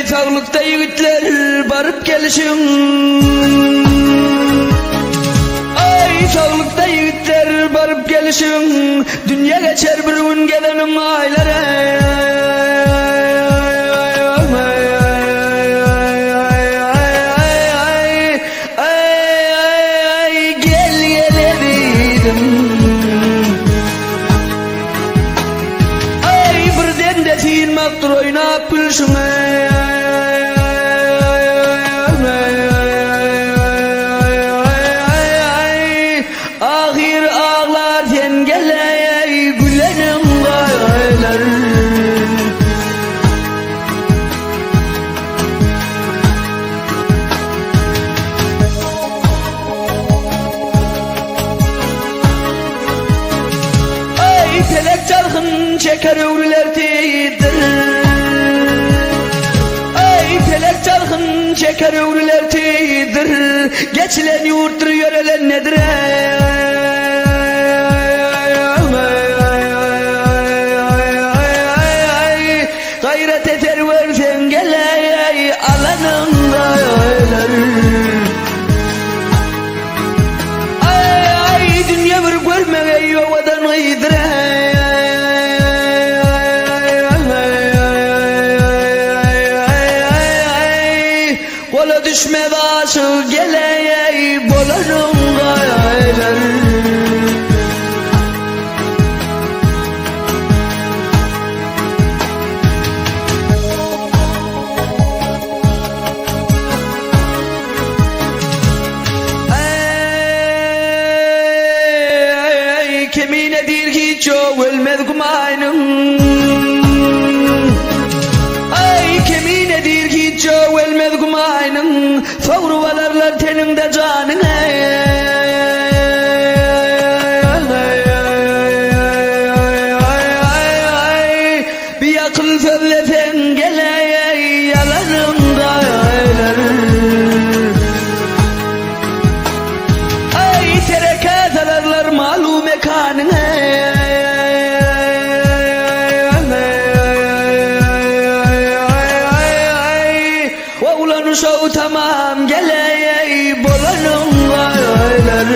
Sağlıkta yiğitler barıp gelişim. Ay sağlıkta yiğitler barıp gelişim. Dünya geçer bir gün gelenin aylara. Gel gelelim. Ay birden de silmaktur oynap gülüşüm. Ahir ağlar sen gele gülenim gaylar. Ay felek çalgın çeker övrüler tidir. Ay felek çalgın çeker övrüler tidir. Geçilen yurttur yörelen nedir? Gayret eter versen gele alanın gaylar. Ay dünya bir görmeye yovadan aydır. Kola düşme başı gele bolanın gaylar. Kemine dir hiç o ölmez kumayным. Ay kemine dir hiç o ölmez kumaynym. Favruvalarlar tenimde canın. Bir akıl söylesen gele yalanın gaylar. Ay tereka zararlar malum mekanın. Ulan uşağı tamam gele bolanın gaylar.